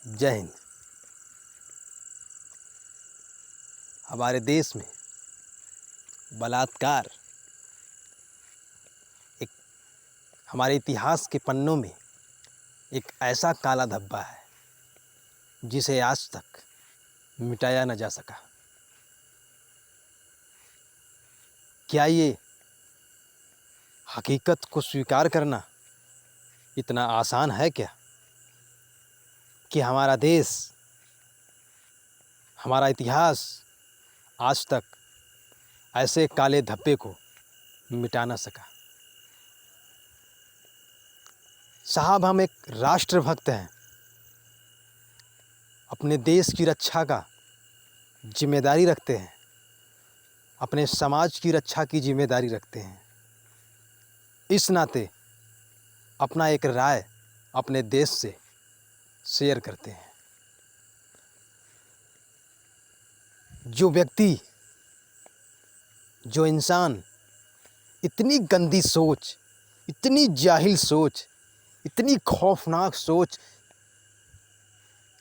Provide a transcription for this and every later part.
जय हिंद। हमारे देश में बलात्कार एक हमारे इतिहास के पन्नों में एक ऐसा काला धब्बा है जिसे आज तक मिटाया न जा सका। क्या ये हकीकत को स्वीकार करना इतना आसान है क्या कि हमारा देश, हमारा इतिहास आज तक ऐसे काले धब्बे को मिटा न सका। साहब, हम एक राष्ट्रभक्त हैं, अपने देश की रक्षा का जिम्मेदारी रखते हैं, अपने समाज की रक्षा की जिम्मेदारी रखते हैं। इस नाते अपना एक राय अपने देश से शेयर करते हैं। जो व्यक्ति, जो इंसान इतनी गंदी सोच, इतनी जाहिल सोच, इतनी खौफनाक सोच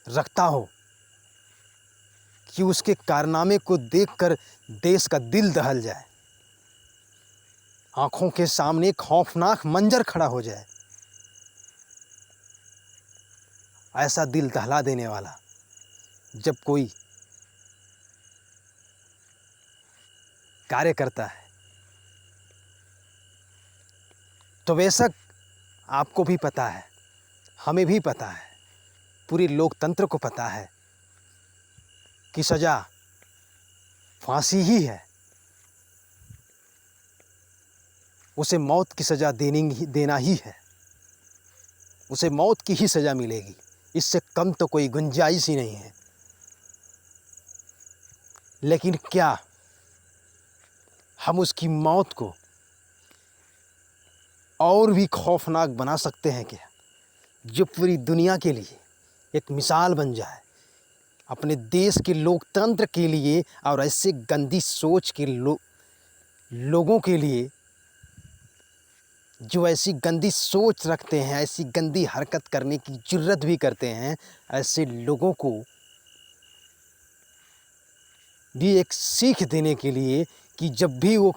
रखता हो कि उसके कारनामे को देखकर देश का दिल दहल जाए, आंखों के सामने खौफनाक मंजर खड़ा हो जाए, ऐसा दिल दहला देने वाला जब कोई कार्य करता है तो बेशक आपको भी पता है, हमें भी पता है, पूरे लोकतंत्र को पता है कि सज़ा फांसी ही है। उसे मौत की सज़ा देना ही है, उसे मौत की ही सज़ा मिलेगी, इससे कम तो कोई गुंजाइश ही नहीं है। लेकिन क्या हम उसकी मौत को और भी खौफनाक बना सकते हैं क्या, जो पूरी दुनिया के लिए एक मिसाल बन जाए, अपने देश के लोकतंत्र के लिए और ऐसे गंदी सोच के लोगों के लिए जो ऐसी गंदी सोच रखते हैं, ऐसी गंदी हरकत करने की जुर्रत भी करते हैं, ऐसे लोगों को भी एक सीख देने के लिए कि जब भी वो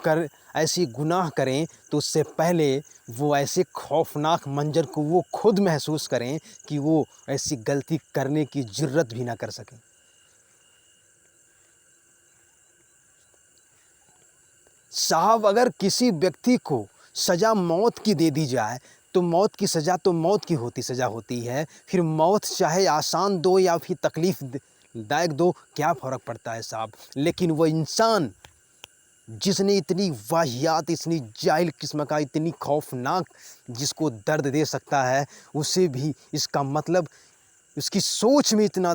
ऐसी गुनाह करें तो उससे पहले वो ऐसे खौफनाक मंजर को वो खुद महसूस करें कि वो ऐसी गलती करने की जुर्रत भी ना कर सकें। साहब, अगर किसी व्यक्ति को सज़ा मौत की दे दी जाए तो मौत की सज़ा तो मौत की सज़ा होती है। फिर मौत चाहे आसान दो या फिर तकलीफ दायक दो, क्या फ़र्क पड़ता है साहब। लेकिन वो इंसान जिसने इतनी वाहियात, इतनी जाहिल किस्म का, इतनी खौफनाक जिसको दर्द दे सकता है, उसे भी इसका मतलब उसकी सोच में इतना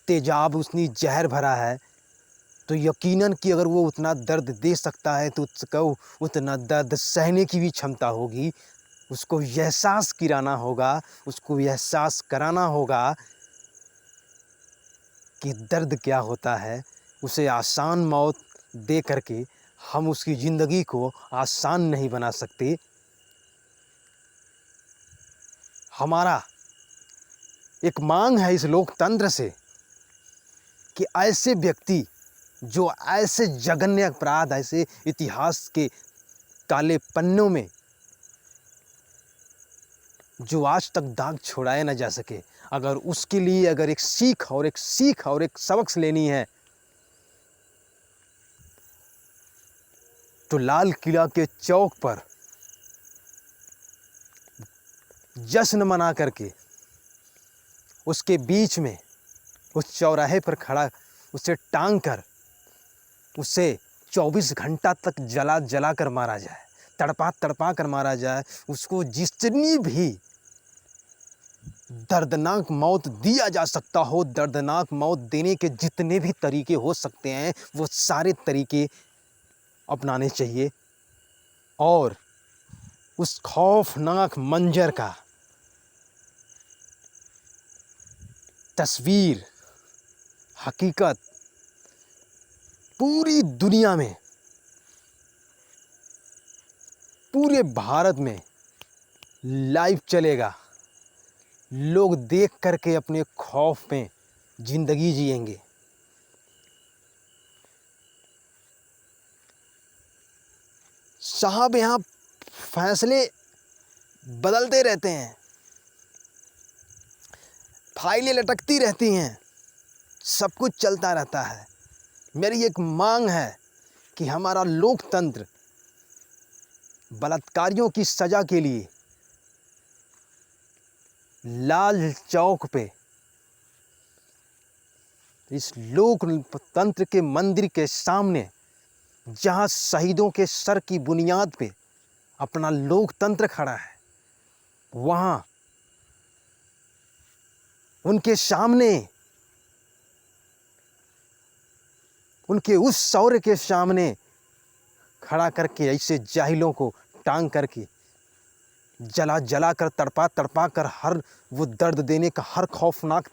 तेजाब, उतनी जहर भरा है तो यकीनन कि अगर वो उतना दर्द दे सकता है तो उसको उतना दर्द सहने की भी क्षमता होगी। उसको एहसास किराना होगा, उसको एहसास कराना होगा कि दर्द क्या होता है। उसे आसान मौत दे करके हम उसकी ज़िंदगी को आसान नहीं बना सकते। हमारा एक मांग है इस लोकतंत्र से कि ऐसे व्यक्ति जो ऐसे जघन्य अपराध, ऐसे इतिहास के काले पन्नों में जो आज तक दाग छोड़ाया न जा सके, अगर उसके लिए अगर एक सीख और एक सबक लेनी है तो लाल किला के चौक पर जश्न मना करके उसके बीच में उस चौराहे पर खड़ा उसे टांग कर उसे 24 घंटा तक जला कर मारा जाए, तड़पा कर मारा जाए। उसको जितनी भी दर्दनाक मौत दिया जा सकता हो, दर्दनाक मौत देने के जितने भी तरीके हो सकते हैं वो सारे तरीके अपनाने चाहिए और उस खौफनाक मंजर का तस्वीर, हकीकत पूरी दुनिया में, पूरे भारत में लाइव चलेगा। लोग देख करके अपने खौफ में ज़िंदगी जिएंगे। साहब यहाँ फैसले बदलते रहते हैं, फाइलें लटकती रहती हैं, सब कुछ चलता रहता है। मेरी एक मांग है कि हमारा लोकतंत्र बलात्कारियों की सज़ा के लिए लाल चौक पे इस लोकतंत्र के मंदिर के सामने, जहां शहीदों के सर की बुनियाद पे अपना लोकतंत्र खड़ा है, वहां उनके सामने, उनके उस शौर्य के सामने खड़ा करके ऐसे जाहिलों को टांग करके जला जला कर, तड़पा तड़पा कर, हर वो दर्द देने का, हर खौफनाक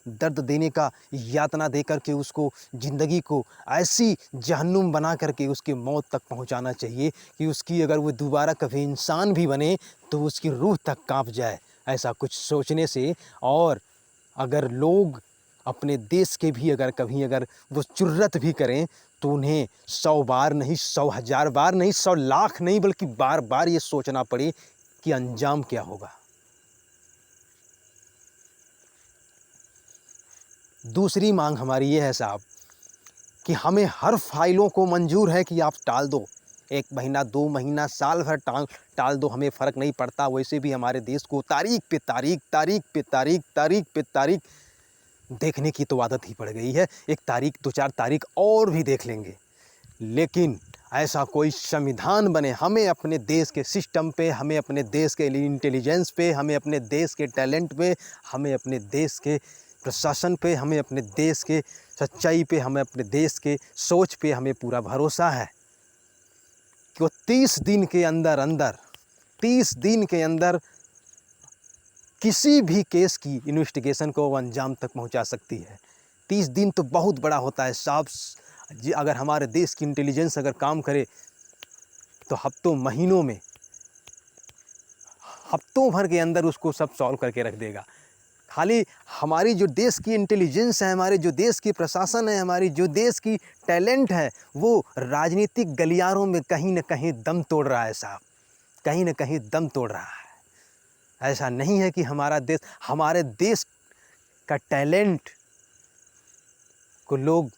दर्द देने का यातना दे करके उसको, ज़िंदगी को ऐसी जहन्नुम बना करके उसकी मौत तक पहुंचाना चाहिए कि उसकी, अगर वो दोबारा कभी इंसान भी बने तो उसकी रूह तक कांप जाए। ऐसा कुछ सोचने से, और अगर लोग अपने देश के भी अगर कभी अगर वो जुर्रत भी करें तो उन्हें 100 बार नहीं, 100,000 बार नहीं, 100 लाख नहीं, बल्कि बार बार ये सोचना पड़े कि अंजाम क्या होगा। दूसरी मांग हमारी ये है साहब कि हमें हर फाइलों को मंजूर है कि आप टाल दो, 1 महीना, 2 महीना, साल भर टाल दो, हमें फ़र्क नहीं पड़ता। वैसे भी हमारे देश को तारीख पे तारीख, तारीख पे तारीख, तारीख पे तारीख देखने की तो आदत ही पड़ गई है। एक तारीख, 2-4 तारीख और भी देख लेंगे, लेकिन ऐसा कोई संविधान बने। हमें अपने देश के सिस्टम पे, हमें अपने देश के इंटेलिजेंस पे, हमें अपने देश के टैलेंट पे, हमें अपने देश के प्रशासन पे, हमें अपने देश के सच्चाई पे, हमें अपने देश के सोच पे हमें पूरा भरोसा है कि वो 30 दिन के अंदर अंदर, 30 दिन के अंदर किसी भी केस की इन्वेस्टिगेशन को अंजाम तक पहुंचा सकती है। 30 दिन तो बहुत बड़ा होता है साहब। जी, अगर हमारे देश की इंटेलिजेंस अगर काम करे तो हफ्तों, महीनों में, हफ्तों भर के अंदर उसको सब सॉल्व करके रख देगा। खाली हमारी जो देश की इंटेलिजेंस है, हमारे जो देश की प्रशासन है, हमारी जो देश की टैलेंट है, वो राजनीतिक गलियारों में कहीं न कहीं दम तोड़ रहा है साहब, कहीं न कहीं दम तोड़ रहा है। ऐसा नहीं है कि हमारे देश का टैलेंट को लोग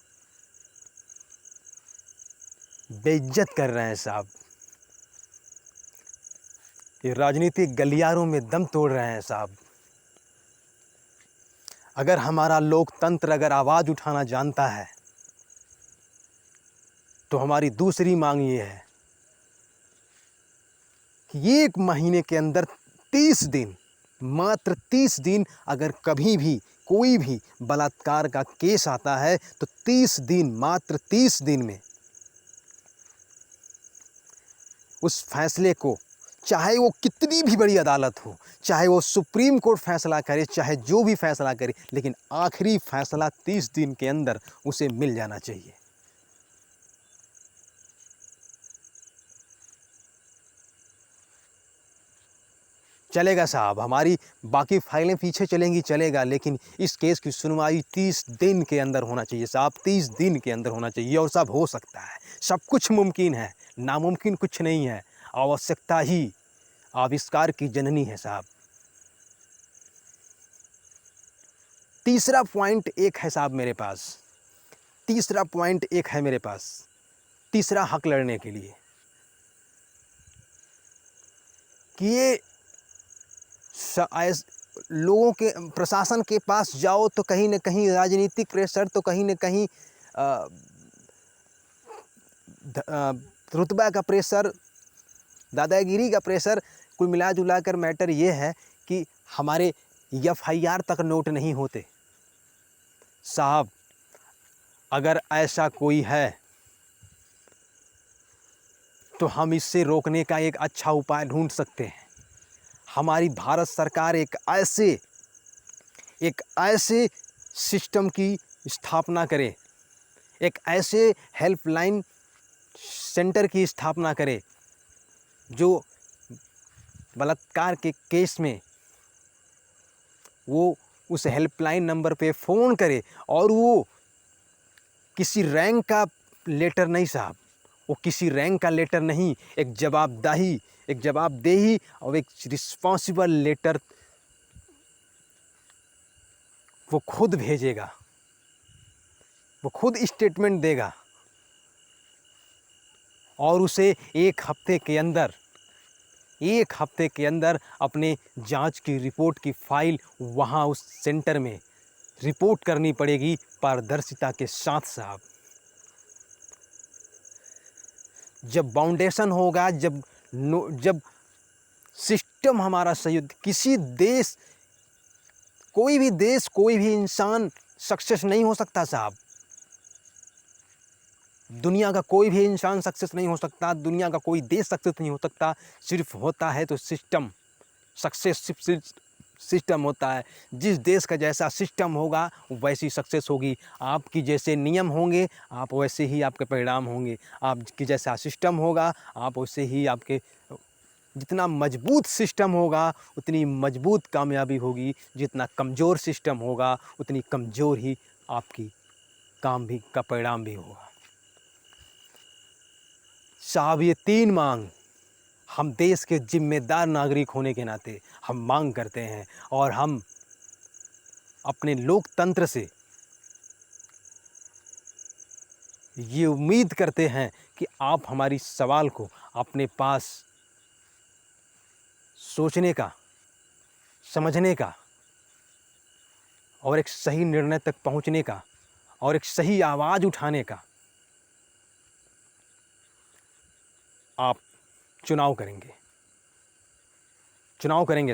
बेइज्जत कर रहे हैं साहब, ये राजनीतिक गलियारों में दम तोड़ रहे हैं साहब। अगर हमारा लोकतंत्र अगर आवाज़ उठाना जानता है तो हमारी दूसरी मांग ये है कि 1 महीने के अंदर 30 दिन, मात्र 30 दिन, अगर कभी भी कोई भी बलात्कार का केस आता है तो 30 दिन, मात्र 30 दिन में उस फैसले को, चाहे वो कितनी भी बड़ी अदालत हो, चाहे वो सुप्रीम कोर्ट फैसला करे, चाहे जो भी फैसला करे, लेकिन आखिरी फैसला 30 दिन के अंदर उसे मिल जाना चाहिए। चलेगा साहब, हमारी बाकी फाइलें पीछे चलेंगी, चलेगा, लेकिन इस केस की सुनवाई 30 दिन के अंदर होना चाहिए साहब, 30 दिन के अंदर होना चाहिए। और सब हो सकता है, सब कुछ मुमकिन है, नामुमकिन कुछ नहीं है। आवश्यकता ही आविष्कार की जननी है साहब। तीसरा पॉइंट एक है साहब मेरे पास, तीसरा पॉइंट एक है मेरे पास, तीसरा हक लड़ने के लिए कि ये लोगों के, प्रशासन के पास जाओ तो कहीं न कहीं राजनीतिक प्रेशर, तो कहीं न कहीं रुतबा का प्रेशर, दादागिरी का प्रेशर। कुल मिला जुला कर मैटर ये है कि हमारे FIR तक नोट नहीं होते साहब। अगर ऐसा कोई है तो हम इससे रोकने का एक अच्छा उपाय ढूंढ सकते हैं। हमारी भारत सरकार एक ऐसे सिस्टम की स्थापना करे, एक ऐसे हेल्पलाइन सेंटर की स्थापना करे जो बलात्कार के केस में वो उस हेल्पलाइन नंबर पे फ़ोन करे, और वो किसी रैंक का लेटर नहीं साहब, वो किसी रैंक का लेटर नहीं, एक जवाबदेही और एक रिस्पॉन्सिबल लेटर वो खुद भेजेगा, वो खुद स्टेटमेंट देगा, और उसे एक हफ्ते के अंदर अपने जांच की रिपोर्ट की फाइल वहाँ उस सेंटर में रिपोर्ट करनी पड़ेगी, पारदर्शिता के साथ साहब। जब फाउंडेशन होगा, जब सिस्टम हमारा सही, कोई भी देश, कोई भी इंसान सक्सेस नहीं हो सकता साहब। दुनिया का कोई भी इंसान सक्सेस नहीं हो सकता, दुनिया का कोई देश सक्सेस नहीं हो सकता। सिर्फ होता है तो सिस्टम, सक्सेस सिस्टम होता है। जिस देश का जैसा सिस्टम होगा वैसी सक्सेस होगी। आपकी जैसे नियम होंगे आप वैसे ही आपके परिणाम होंगे। आपकी जैसा सिस्टम होगा आप वैसे ही आपके, जितना मजबूत सिस्टम होगा उतनी मजबूत कामयाबी होगी, जितना कमज़ोर सिस्टम होगा उतनी कमज़ोर ही आपकी काम भी का परिणाम भी होगा। साहब ये 3 मांग हम देश के जिम्मेदार नागरिक होने के नाते हम मांग करते हैं, और हम अपने लोकतंत्र से ये उम्मीद करते हैं कि आप हमारी सवाल को अपने पास सोचने का, समझने का, और एक सही निर्णय तक पहुंचने का, और एक सही आवाज़ उठाने का आप चुनाव करेंगे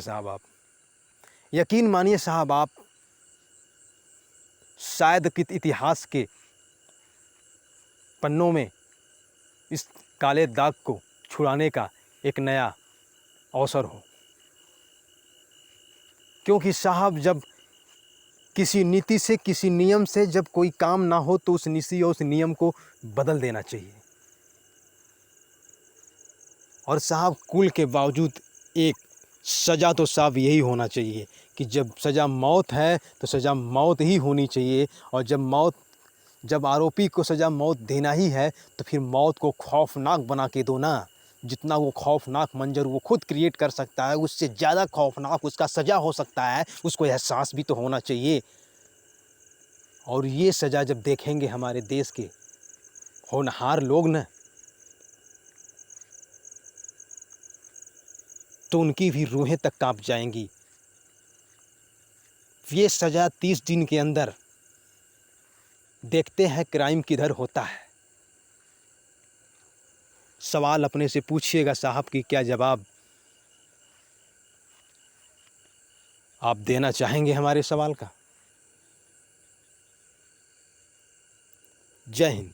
साहब। आप यकीन मानिए साहब, आप शायद कि इतिहास के पन्नों में इस काले दाग को छुड़ाने का एक नया अवसर हो। क्योंकि साहब जब किसी नीति से, किसी नियम से जब कोई काम ना हो तो उस नीति और उस नियम को बदल देना चाहिए। और साहब कुल के बावजूद एक सज़ा तो साहब यही होना चाहिए कि जब सज़ा मौत है तो सज़ा मौत ही होनी चाहिए। और जब आरोपी को सज़ा मौत देना ही है तो फिर मौत को खौफनाक बना के दो ना। जितना वो खौफनाक मंजर वो खुद क्रिएट कर सकता है, उससे ज़्यादा खौफनाक उसका सज़ा हो सकता है, उसको एहसास भी तो होना चाहिए। और ये सज़ा जब देखेंगे हमारे देश के होनहार लोग न, तो उनकी भी रूहें तक कांप जाएंगी। ये सज़ा 30 दिन के अंदर देखते हैं क्राइम किधर होता है। सवाल अपने से पूछिएगा साहब कि क्या जवाब आप देना चाहेंगे हमारे सवाल का। जय हिंद।